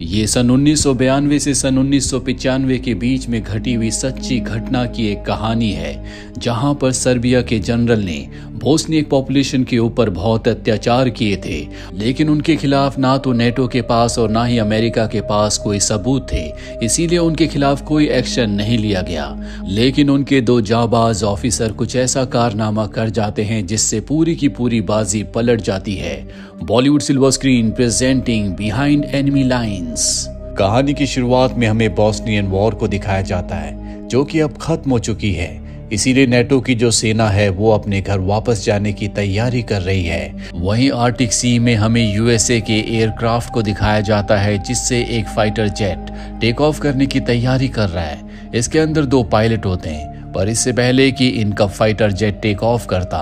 ये सन 1992 से सन 1995 के बीच में घटी हुई सच्ची घटना की एक कहानी है, जहां पर सर्बिया के जनरल ने बोस्नियक पॉपुलेशन के ऊपर बहुत अत्याचार किए थे, लेकिन उनके खिलाफ ना तो नेटो के पास और ना ही अमेरिका के पास कोई सबूत थे, इसीलिए उनके खिलाफ कोई एक्शन नहीं लिया गया। लेकिन उनके दो जाबाज ऑफिसर कुछ ऐसा कारनामा कर जाते हैं जिससे पूरी की पूरी बाजी पलट जाती है। Bollywood silver screen presenting behind enemy lines. कहानी की शुरुआत में हमें बोस्नियन वॉर को दिखाया जाता है, जो कि अब खत्म हो चुकी है। इसीलिए नेटो की जो सेना है वो अपने घर वापस जाने की तैयारी कर रही है। वहीं आर्टिक सी में हमें यूएसए के एयरक्राफ्ट को दिखाया जाता है, जिससे एक फाइटर जेट टेक ऑफ करने की तैयारी कर रहा है। इसके अंदर दो पायलट होते हैं, पर इससे पहले कि इनका फाइटर जेट टेक ऑफ करता,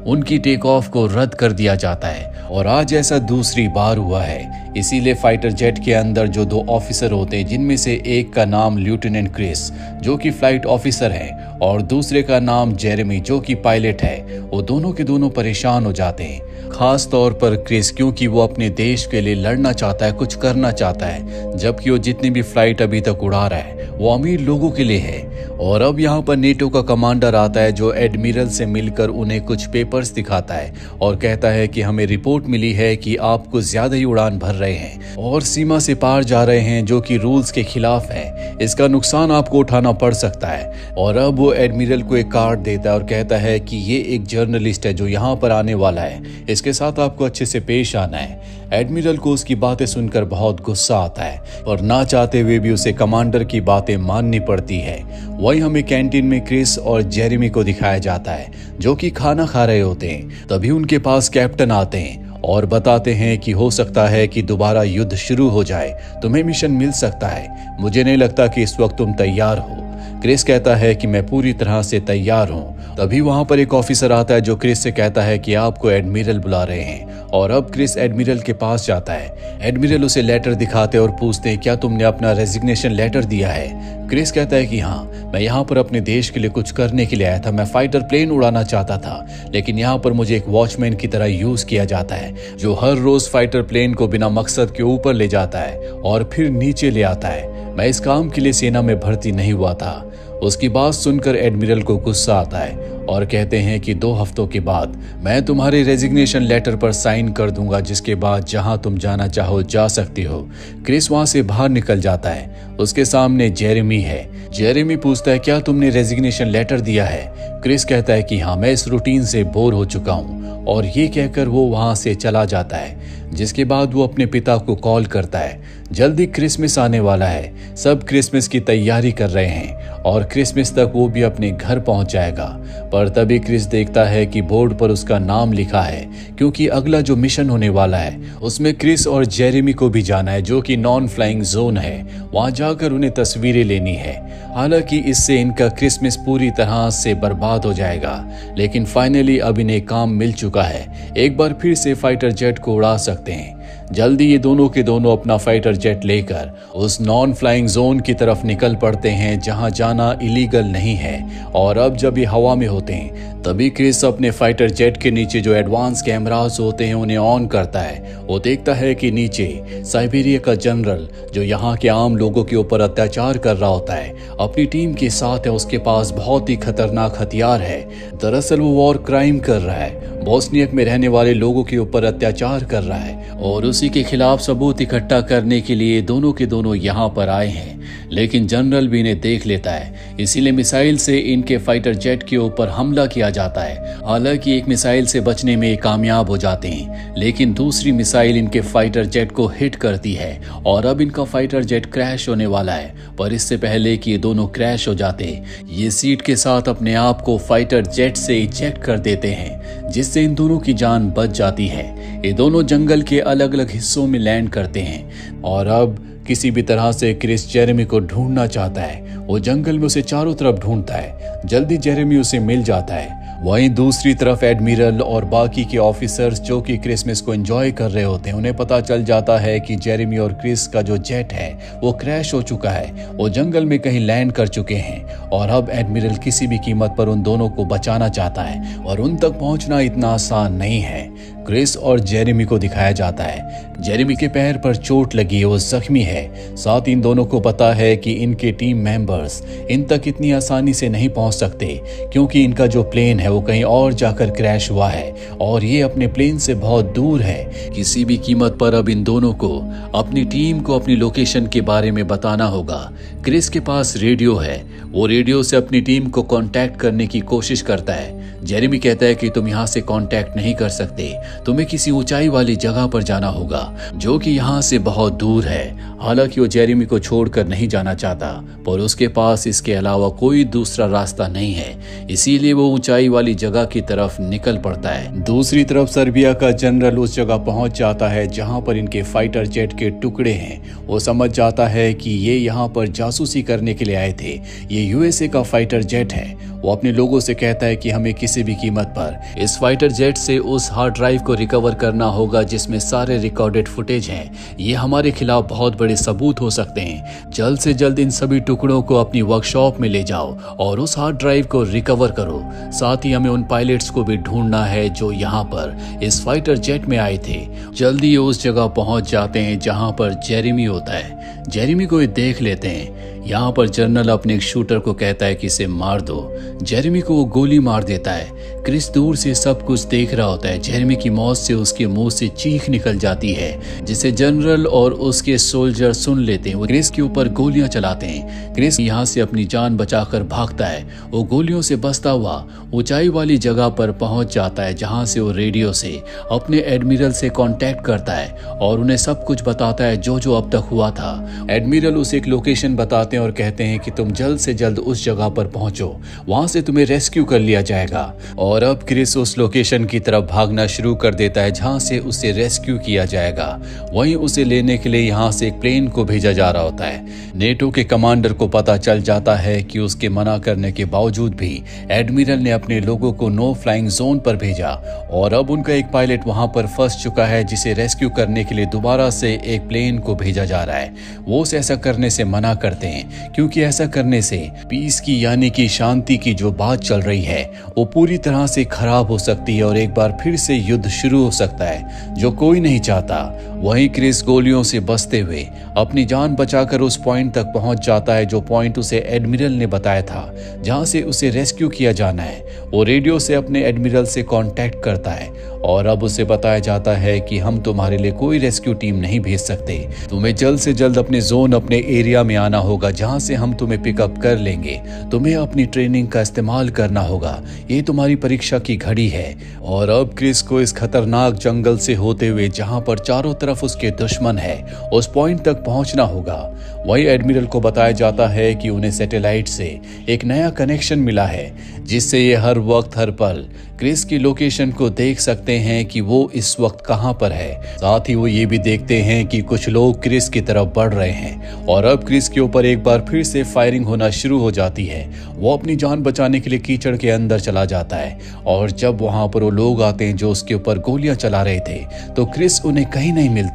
उनकी टेक ऑफ को रद्द कर दिया जाता है। और आज ऐसा दूसरी बार हुआ है। इसीलिए फाइटर जेट के अंदर जो दो ऑफिसर होते हैं, जिनमें से एक का नाम लेफ्टिनेंट क्रिस जो कि फ्लाइट ऑफिसर है और दूसरे का नाम जेरेमी जो कि पायलट है, वो दोनों के दोनों परेशान हो जाते हैं। खास तौर पर क्रिस, क्योंकि वो अपने देश के लिए लड़ना चाहता है, कुछ करना चाहता है, जबकि वो जितनी भी फ्लाइट अभी तक उड़ा रहा है वो अमीर लोगों के लिए है। और अब यहाँ पर नेटो का कमांडर आता है, जो एडमिरल से मिलकर उन्हें कुछ पेपर्स दिखाता है और कहता है कि हमें रिपोर्ट मिली है कि आप कुछ ज्यादा ही उड़ान भर रहे हैं और सीमा से पार जा रहे हैं, जो कि रूल्स के खिलाफ है। इसका नुकसान आपको उठाना पड़ सकता है। और अब वो एडमिरल को एक कार्ड देता है और कहता है कि ये एक जर्नलिस्ट है जो यहाँ पर आने वाला है, इसके साथ आपको अच्छे से पेश आना है। एडमिरल को उसकी बातें सुनकर बहुत गुस्सा आता है, और ना चाहते हुए भी उसे कमांडर की बातें माननी पड़ती है। वहीं हमें कैंटीन में क्रिस और जेरेमी को दिखाया जाता है, जो कि खाना खा रहे होते हैं। तभी उनके पास कैप्टन आते हैं और बताते हैं कि हो सकता है कि दोबारा युद्ध शुरू हो जाए, तुम्हें मिशन मिल सकता है। मुझे नहीं लगता कि इस वक्त तुम तैयार हो। क्रिस कहता है कि मैं पूरी तरह से तैयार हूँ। तभी वहां पर एक ऑफिसर आता है जो क्रिस से कहता है कि आपको एडमिरल बुला रहे हैं। और अब क्रिस एडमिरल के पास जाता है। एडमिरल उसे लेटर दिखाते और पूछते हैं, क्या तुमने अपना रेजिग्नेशन लेटर दिया है? क्रिस कहता है कि हाँ, मैं यहाँ पर अपने देश के लिए कुछ करने के लिए आया था। मैं फाइटर प्लेन उड़ाना चाहता था, लेकिन यहाँ पर मुझे एक वॉचमैन की तरह यूज किया जाता है, जो हर रोज फाइटर प्लेन को बिना मकसद के ऊपर ले जाता है और फिर नीचे ले आता है। मैं इस काम के लिए सेना में भर्ती नहीं हुआ था। उसकी बात सुनकर एडमिरल को गुस्सा आता है और कहते हैं कि 2 हफ्तों के बाद मैं तुम्हारे रेजिग्नेशन लेटर पर साइन कर दूंगा, जिसके बाद जहां तुम जाना चाहो जा सकती हो। क्रिस वहां से बाहर निकल जाता है। उसके सामने जेरेमी है। जेरेमी पूछता है, क्या तुमने रेजिग्नेशन लेटर दिया है? क्रिस कहता है कि हाँ, मैं इस रूटीन से बोर हो चुका हूँ। और ये कहकर वो वहां से चला जाता है, जिसके बाद वो अपने पिता को कॉल करता है। जल्दी क्रिसमस आने वाला है, सब क्रिसमस की तैयारी कर रहे हैं और क्रिसमस तक वो भी अपने घर पहुंच जाएगा। पर तभी क्रिस देखता है कि बोर्ड पर उसका नाम लिखा है, क्योंकि अगला जो मिशन होने वाला है उसमें क्रिस और जेरेमी को भी जाना है, जो कि नॉन फ्लाइंग जोन है। वहां जाकर उन्हें तस्वीरें लेनी है। हालांकि इससे इनका क्रिसमस पूरी तरह से बर्बाद हो जाएगा, लेकिन फाइनली अब इन्हें काम मिल चुका है। एक बार फिर से फाइटर जेट को उड़ा सकते हैं। जल्दी ये दोनों के दोनों अपना फाइटर जेट लेकर उस नॉन फ्लाइंग जोन की तरफ निकल पड़ते हैं, जहां जाना इलीगल नहीं है। और अब जब ये हवा में होते हैं, तभी क्रिस अपने फाइटर जेट के नीचे जो एडवांस कैमरास होते हैं उन्हें ऑन करता है। वो देखता है कि नीचे साइबेरिया का जनरल, जो यहाँ के आम लोगों के ऊपर अत्याचार कर रहा होता है, अपनी टीम के साथ है। उसके पास बहुत ही खतरनाक हथियार है। दरअसल वो वॉर क्राइम कर रहा है, बोस्नियक में रहने वाले लोगों के ऊपर अत्याचार कर रहा है, और उसी के खिलाफ सबूत इकट्ठा करने के लिए दोनों के दोनों यहाँ पर आए हैं। लेकिन जनरल भी इन्हें देख लेता है, इसीलिए मिसाइल से इनके फाइटर जेट के ऊपर हमला किया जाता है। हालांकि एक मिसाइल से बचने में कामयाब हो जाते हैं, लेकिन दूसरी मिसाइल इनके फाइटर जेट को हिट करती है और अब इनका फाइटर जेट क्रैश होने वाला है। पर इससे पहले कि ये दोनों क्रैश हो जाते, ये सीट के साथ अपने आप को फाइटर जेट से इजेक्ट कर देते हैं, जिससे इन दोनों की जान बच जाती है। ये दोनों जंगल के अलग अलग हिस्सों में लैंड करते हैं और अब किसी भी तरह से क्रिस जेरेमी को ढूंढना चाहता है। वो जंगल में उसे चारों तरफ ढूंढता है। जल्दी जेरेमी उसे मिल जाता है। वहीं दूसरी तरफ एडमिरल और बाकी के ऑफिसर्स जो कि क्रिसमस को एंजॉय कर रहे होते हैं, उन्हें पता चल जाता है कि जेरेमी और क्रिस का जो जेट है वो क्रैश हो चुका है। वो जंगल में कहीं लैंड कर चुके हैं और अब एडमिरल किसी भी कीमत पर उन दोनों को बचाना चाहता है, और उन तक पहुंचना इतना आसान नहीं है। क्रिस और जेरेमी को दिखाया जाता है। जेरेमी के पैर पर चोट लगी है, वो जख्मी है। साथ इन दोनों को पता है कि इनके टीम मेंबर्स इन तक इतनी आसानी से नहीं पहुंच सकते, क्योंकि इनका जो प्लेन है वो कहीं और जाकर क्रैश हुआ है और ये अपने प्लेन से बहुत दूर है। किसी भी कीमत पर अब इन दोनों को अपनी टीम को अपनी लोकेशन के बारे में बताना होगा। क्रिस के पास रेडियो है, वो रेडियो से अपनी टीम को कांटेक्ट करने की कोशिश करता है। जेरेमी कहता है कि तुम यहाँ से कांटेक्ट नहीं कर सकते, तुम्हें किसी ऊंचाई वाली जगह पर जाना होगा जो कि यहाँ से बहुत दूर है। हालांकि वो जेरेमी को छोड़कर नहीं जाना चाहता, पर उसके पास इसके अलावा कोई दूसरा रास्ता नहीं है, इसीलिए वो ऊंचाई वाली जगह की तरफ निकल पड़ता है। दूसरी तरफ सर्बिया का जनरल उस जगह पहुंच जाता है जहां पर इनके फाइटर जेट के टुकड़े हैं। वो समझ जाता है कि ये यहाँ पर जासूसी करने के लिए आए थे, ये यूएसए का फाइटर जेट है। वो अपने लोगों से कहता है कि हमें किसी भी कीमत पर इस फाइटर जेट से उस हार्ड ड्राइव को रिकवर करना होगा जिसमें सारे रिकॉर्डेड फुटेज हैं। ये हमारे खिलाफ बहुत बड़े सबूत हो सकते हैं। जल्द से जल्द इन सभी टुकड़ों को अपनी वर्कशॉप में ले जाओ और उस हार्ड ड्राइव को रिकवर करो। साथ ही हमें उन पायलट्स को भी ढूंढना है जो यहाँ पर इस फाइटर जेट में आए थे। जल्दी ये उस जगह पहुंच जाते हैं जहाँ पर जेरेमी होता है। जेरेमी को ये देख लेते हैं। यहाँ पर जनरल अपने एक शूटर को कहता है कि इसे मार दो। जेरेमी को वो गोली मार देता है। क्रिस दूर से सब कुछ देख रहा होता है। जेरेमी की मौत से उसके मुंह से चीख निकल जाती है, जिसे जनरल और उसके सोल्जर सुन लेते हैं। वो क्रिस के ऊपर गोलियां चलाते हैं। क्रिस यहाँ से अपनी जान बचाकर भागता है। वो गोलियों से बचता हुआ ऊंचाई वाली जगह पर पहुंच जाता है जहाँ से वो रेडियो से अपने एडमिरल से कांटेक्ट करता है और उन्हें सब कुछ बताता है जो जो अब तक हुआ था। एडमिरल उसे एक लोकेशन बताते हैं और कहते हैं कि तुम जल्द से जल्द उस जगह पर पहुंचो, वहां से तुम्हें रेस्क्यू कर लिया जाएगा। और अब क्रिस उस लोकेशन की तरफ भागना शुरू कर देता है जहां से उसे रेस्क्यू किया जाएगा। वहीं उसे लेने के लिए यहां से एक प्लेन को भेजा जा रहा होता है। नेटो के कमांडर को पता चल जाता है कि उसके मना करने के बावजूद भी एडमिरल ने अपने लोगों को नो फ्लाइंग जोन पर भेजा और अब उनका एक पायलट वहां पर फंस चुका है जिसे रेस्क्यू करने के लिए दोबारा से एक प्लेन को भेजा जा रहा है। वो उसे ऐसा करने से मना करते हैं क्योंकि ऐसा करने से पीस की यानी कि शांति की जो बात चल रही है वो पूरी तरह से खराब हो सकती है और एक बार फिर से युद्ध शुरू हो सकता है, जो कोई नहीं चाहता। वहीं क्रिस गोलियों से बचते हुए अपनी जान बचाकर उस पॉइंट तक पहुंच जाता है जो पॉइंट उसे एडमिरल ने बताया था जहां से उसे रेस्क्यू किया जाना है। वो रेडियो से अपने एडमिरल से कांटेक्ट करता है और अब उसे बताया जाता है कि हम तुम्हारे लिए कोई रेस्क्यू टीम नहीं भेज सकते, तुम्हें जल्द से जल्द अपने जोन अपने एरिया में आना होगा जहां से हम तुम्हें पिकअप कर लेंगे। तुम्हें अपनी ट्रेनिंग का इस्तेमाल करना होगा, ये तुम्हारी परीक्षा की घड़ी है। और अब क्रिस को इस खतरनाक जंगल से होते हुए जहां पर चारों तरफ उसके दुश्मन है उस पॉइंट तक पहुंचना होगा। वही एडमिरल को बताया जाता है कि उन्हें सैटेलाइट से एक नया कनेक्शन मिला है जिससे ये हर वक्त हर पल क्रिस की लोकेशन को देख सकते हैं कि वो इस वक्त कहां पर है। साथ ही वो ये भी देखते हैं कि कुछ लोग क्रिस की तरफ बढ़ रहे हैं और अब क्रिस के ऊपर एक बार फिर से फायरिंग होना शुरू हो जाती है। वो अपनी जान बचाने के लिए कीचड़ के अंदर चला जाता है और जब वहां पर वो लोग आते हैं जो उसके ऊपर गोलियां चला रहे थे तो क्रिस उन्हें कहीं नहीं मिलता।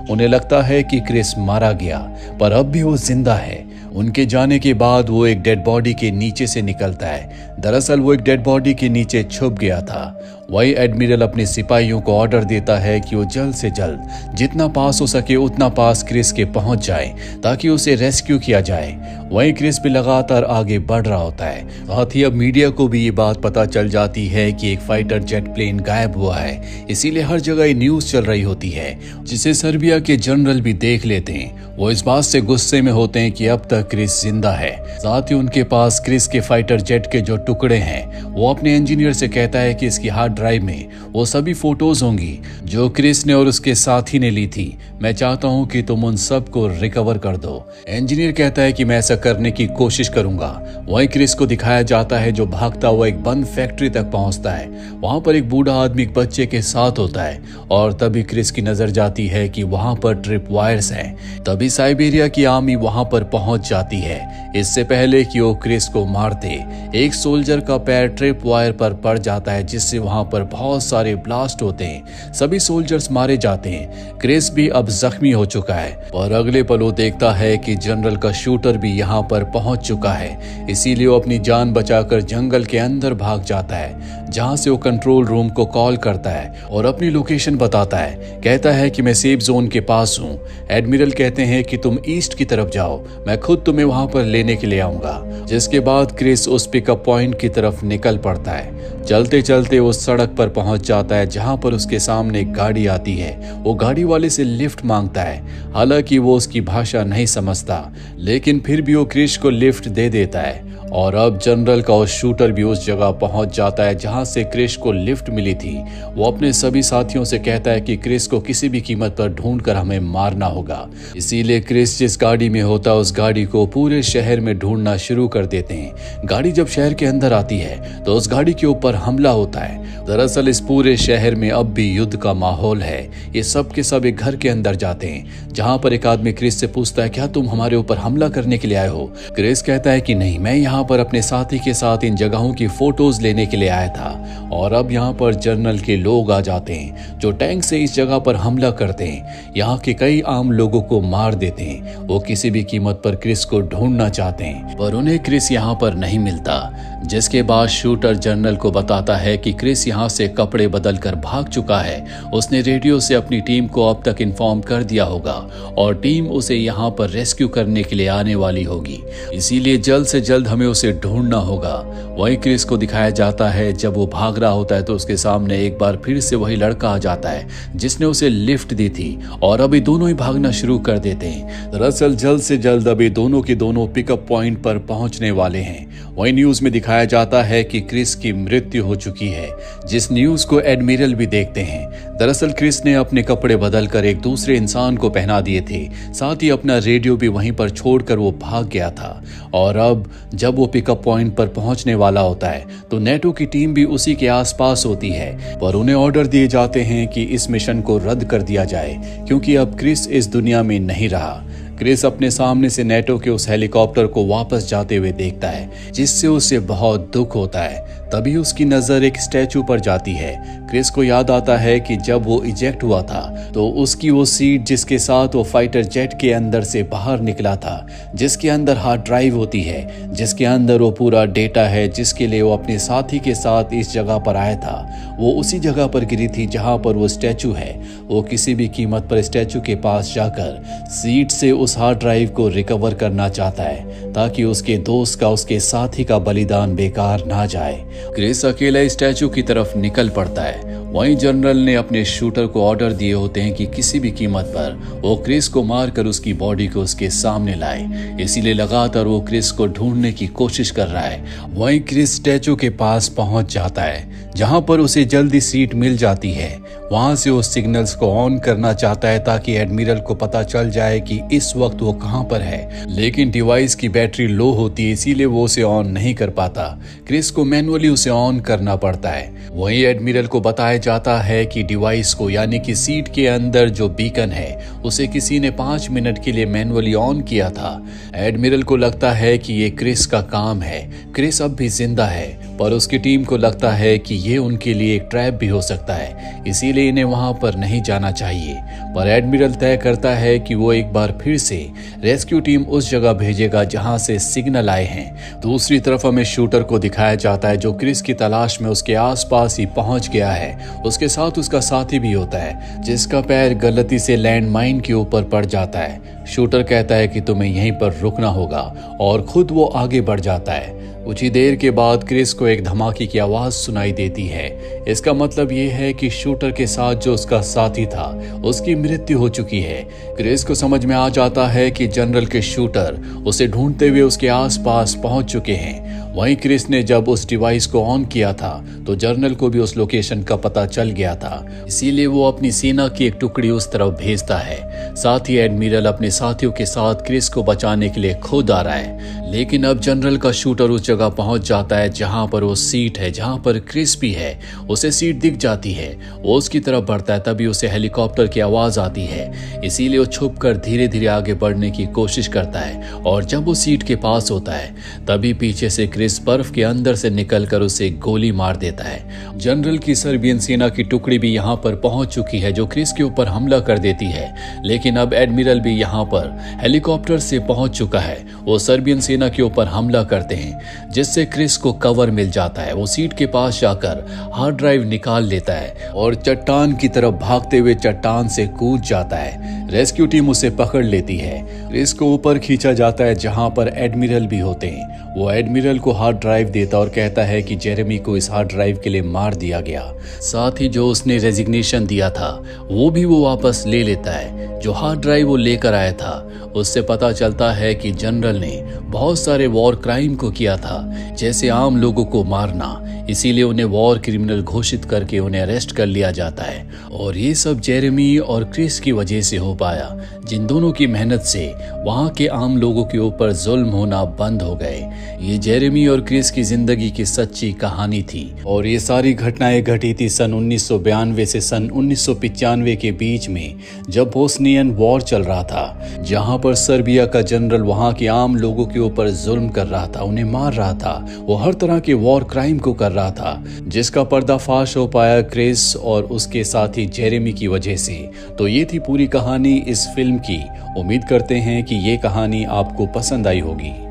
उन्हें लगता है कि क्रिस मारा गया, पर अब भी वो जिंदा है। उनके जाने के बाद वो एक डेड बॉडी के नीचे से निकलता है। दरअसल वो एक डेड बॉडी के नीचे छुप गया था। वही एडमिरल अपने सिपाहियों को ऑर्डर देता है कि वो जल्द से जल्द जितना पास हो सके उतना पास क्रिस के पहुंच जाए ताकि उसे रेस्क्यू किया जाए। वहीं क्रिस भी लगातार आगे बढ़ रहा होता है। साथ ही अब मीडिया को भी ये बात पता चल जाती है कि एक फाइटर जेट प्लेन गायब हुआ है, इसीलिए हर जगह ये न्यूज चल रही होती है जिसे सर्बिया के जनरल भी देख लेते हैं। वो इस बात से गुस्से में होते हैं कि अब तक क्रिस जिंदा है। साथ ही उनके पास क्रिस के फाइटर जेट के जो टुकड़े हैं वो अपने इंजीनियर से कहता है कि इसकी हार्ड ड्राइव में वो सभी फोटोज होंगी जो क्रिस ने और उसके साथी ने ली थी। मैं चाहता हूं कि तुम उन सब को रिकवर कर दो। इंजीनियर कहता है कि मैं ऐसा करने की कोशिश करूंगा। वहीं क्रिस को दिखाया जाता है जो भागता हुआ एक बंद फैक्ट्री तक पहुंचता है। वहां पर एक बूढ़ा आदमी एक बच्चे के साथ होता है और तभी क्रिस की नजर जाती है कि वहां पर ट्रिप वायर्स हैं। तभी साइबेरिया की आर्मी वहां पर पहुंच जाती है। इससे पहले कि वो क्रिस को मारते, एक सोल्जर का पैर ट्रिप वायर पर पड़ जाता है, जिससे वहां पर बहुत सारे ब्लास्ट होते हैं। सभी सोल्जर्स मारे जाते हैं। क्रिस भी अब जख्मी हो चुका है और अगले पल वो देखता है कि जनरल का शूटर भी यहाँ पर पहुंच चुका है। इसीलिए वो अपनी जान बचाकर जंगल के अंदर भाग जाता है, जहां से वो कंट्रोल रूम को कॉल करता है और अपनी लोकेशन बताता है। कहता है कि मैं सेफ जोन के पास हूँ। एडमिरल कहते हैं कि तुम ईस्ट की तरफ जाओ, मैं खुद तुम्हें वहां पर लेने के लिए आऊंगा। जिसके बाद क्रिस उस पिकअप पॉइंट की तरफ निकल पड़ता है। चलते चलते वो सड़क पर पहुंच जाता है, जहां पर उसके सामने एक गाड़ी आती है। वो गाड़ी वाले से लिफ्ट मांगता है। हालांकि वो उसकी भाषा नहीं समझता, लेकिन फिर भी वो क्रिस को लिफ्ट दे देता है। और अब जनरल का उस शूटर भी उस जगह पहुंच जाता है जहां से क्रिस को लिफ्ट मिली थी। वो अपने सभी साथियों से कहता है कि क्रिस को किसी भी कीमत पर ढूंढकर हमें मारना होगा। इसीलिए क्रिस जिस गाड़ी में होता है उस गाड़ी को पूरे शहर में ढूंढना शुरू कर देते हैं। गाड़ी जब शहर के अंदर आती है तो उस गाड़ी के ऊपर हमला होता है। दरअसल इस पूरे शहर में अब भी युद्ध का माहौल है। ये सब के सब एक घर के अंदर जाते हैं, जहां पर एक आदमी क्रिस से पूछता है, क्या तुम हमारे ऊपर हमला करने के लिए आए हो? क्रिस कहता है कि नहीं, मैं यहाँ पर अपने साथी के साथ इन जगहों की फोटोज लेने के लिए आया था। और अब यहाँ पर जनरल के लोग आ जाते हैं, जो टैंक से इस जगह पर हमला करते हैं, यहाँ के कई आम लोगों को मार देते हैं। वो किसी भी कीमत पर क्रिस को ढूंढना चाहते हैं, पर उन्हें क्रिस यहाँ पर नहीं मिलता। जिसके बाद शूटर जनरल को बताता है कि क्रिस यहाँ से कपड़े बदल कर भाग चुका है। उसने रेडियो से अपनी टीम को अब तक इन्फॉर्म कर दिया होगा और टीम उसे यहाँ पर रेस्क्यू करने के लिए आने वाली होगी। इसीलिए जल्द से जल्द हमें उसे ढूंढना होगा। वहीं क्रिस को दिखाया जाता है जब वो भाग रहा होता है तो उसके सामने एक बार फिर से वही लड़का आ जाता है जिसने उसे लिफ्ट दी थी और अभी दोनों ही भागना शुरू कर देते हैं। दरअसल जल्द से जल्द अभी दोनों के दोनों पिकअप पॉइंट पर पहुंचने वाले हैं। वहीं न्यूज में दिखाया जाता है कि क्रिस की मृत्यु हो चुकी है, जिस न्यूज को एडमिरल भी देखते हैं। दरअसल क्रिस ने अपने कपड़े बदलकर एक दूसरे इंसान को पहना दिए थे, साथ ही अपना रेडियो भी वहीं पर छोड़कर वो भाग गया था। और अब जब वो पिकअप पॉइंट पर पहुंचने वाला होता है तो नेटो की टीम भी उसी के आसपास होती है, पर उन्हें ऑर्डर दिए जाते हैं कि इस मिशन को रद्द कर दिया जाए, क्योंकि अब क्रिस इस दुनिया में नहीं रहा। क्रिस अपने सामने से नेटो के उस हेलीकॉप्टर को वापस जाते हुए देखता है, जिससे उसे बहुत दुख होता है। तभी उसकी नजर एक स्टैचू पर जाती है। क्रिस को याद आता है कि जब वो इजेक्ट हुआ था तो उसकी वो सीट जिसके साथ वो फाइटर जेट के अंदर से बाहर निकला था, जिसके अंदर हार्ड ड्राइव होती है, जिसके अंदर वो पूरा डेटा है जिसके लिए वो अपने साथी के साथ इस जगह पर आया था, वो उसी जगह पर गिरी थी जहां पर वो स्टैचू है। वो किसी भी कीमत पर स्टैचू के पास जाकर सीट से उस हार्ड ड्राइव को रिकवर करना चाहता है, ताकि उसके दोस्त का, उसके साथी का बलिदान बेकार ना जाए। क्रिस अकेला स्टैचू की तरफ निकल पड़ता है। वहीं जनरल ने अपने शूटर को ऑर्डर दिए होते हैं कि किसी भी कीमत पर वो क्रिस को मारकर उसकी बॉडी को उसके सामने लाए। इसीलिए लगातार वो क्रिस को ढूंढने की कोशिश कर रहा है। वहीं क्रिस स्टैचू के पास पहुंच जाता है, जहां पर उसे जल्दी सीट मिल जाती है। वहां से वो सिग्नल्स को ऑन करना चाहता है ताकि एडमिरल को पता चल जाए कि इस वक्त वो कहां पर है, लेकिन डिवाइस की बैटरी लो होती है, इसीलिए वो उसे ऑन नहीं कर पाता। क्रिस को मैनुअली उसे ऑन करना पड़ता है। वहीं एडमिरल को बताया जाता है कि डिवाइस को, यानी कि सीट के अंदर जो बीकन है, उसे किसी ने 5 मिनट के लिए मैनुअली ऑन किया था। एडमिरल को लगता है कि ये क्रिस का काम है, क्रिस अब भी जिंदा है, पर उसकी टीम को लगता है कि ये उनके लिए एक ट्रैप भी हो सकता है, इसीलिए इन्हें वहां पर नहीं जाना चाहिए। पर एडमिरल तय करता है कि वो एक बार फिर से रेस्क्यू टीम उस जगह भेजेगा जहां से सिग्नल आए हैं। दूसरी तरफ हमें शूटर को दिखाया जाता है, जो क्रिस की तलाश में उसके आसपास ही पहुंच गया है। उसके साथ उसका साथी भी होता है, जिसका पैर गलती से लैंड माइन के ऊपर पड़ जाता है। शूटर कहता है कि तुम्हें यहीं पर रुकना होगा और खुद वो आगे बढ़ जाता है। कुछ ही देर के बाद क्रिस को एक धमाके की आवाज सुनाई देती है। इसका मतलब ये है कि शूटर के साथ जो उसका साथी था उसकी मृत्यु हो चुकी है। क्रिस को समझ में आ जाता है कि जनरल के शूटर उसे ढूंढते हुए उसके आसपास पहुंच चुके हैं। वहीं क्रिस ने जब उस डिवाइस को ऑन किया था तो जनरल को भी उस लोकेशन का पता चल गया था, इसीलिए वो अपनी सेना की एक टुकड़ी उस तरफ भेजता है। साथ ही एडमिरल अपने साथियों के साथ क्रिस को बचाने के लिए खुद आ रहा है। लेकिन अब जनरल का शूटर उस जगह पहुंच जाता है जहां पर वो सीट है, जहां पर क्रिस भी है। उसे सीट दिख जाती है, वो उसकी तरफ बढ़ता है, तभी उसे हेलीकॉप्टर की आवाज आती है। इसीलिए वो छुप कर धीरे धीरे आगे बढ़ने की कोशिश करता है और जब वो सीट के पास होता है तभी पीछे से क्रिस बर्फ के अंदर से निकलकर उसे गोली मार देता है। जनरल की सर्बियन सेना की टुकड़ी भी यहाँ पर पहुंच चुकी है जो क्रिस के ऊपर हमला कर देती है। लेकिन अब एडमिरल भी यहाँ पर हेलीकॉप्टर से पहुंच चुका है। वो सर्बियन सेना के ऊपर हमला करते हैं जिससे क्रिस को कवर मिल जाता है। वो सीट के पास जाकर हार्ड ड्राइव निकाल लेता है और चट्टान की तरफ भागते हुए चट्टान से कूद जाता है। रेस्क्यू टीम उसे पकड़ लेती है। क्रिस को ऊपर खींचा जाता है जहां पर एडमिरल भी होते हैं। वो एडमिरल को हार्ड ड्राइव देता और कहता है कि जेरेमी को इस हार्ड ड्राइव के लिए मार दिया गया। साथ ही जो उसने रेजिग्नेशन दिया था वो भी वो वापस ले लेता है। जो हार्ड ड्राइव वो लेकर आया था उससे पता चलता है कि जनरल ने बहुत सारे वॉर क्राइम को किया था, जैसे आम लोगों को मारना। इसीलिए उन्हें वॉर क्रिमिनल घोषित करके उन्हें अरेस्ट कर लिया जाता है। और ये सब जेरेमी और क्रिस की वजह से हो पाया, जिन दोनों की मेहनत से वहां के आम लोगों के ऊपर जुल्म होना बंद हो गए। ये जेरेमी और क्रिस की जिंदगी की सच्ची कहानी थी और ये सारी घटनाएं घटी थी सन 1992 से सन 1995 के बीच में, जब बोस्नियन वॉर चल रहा था, जहां पर सर्बिया का जनरल वहां के आम लोगों के ऊपर जुल्म कर रहा था, उन्हें मार रहा था। वो हर तरह के वॉर क्राइम को कर रहा था, जिसका पर्दाफाश हो पाया क्रिस और उसके साथी जेरेमी की वजह से। तो ये थी पूरी कहानी इस फिल्म की। उम्मीद करते हैं कि ये कहानी आपको पसंद आई होगी।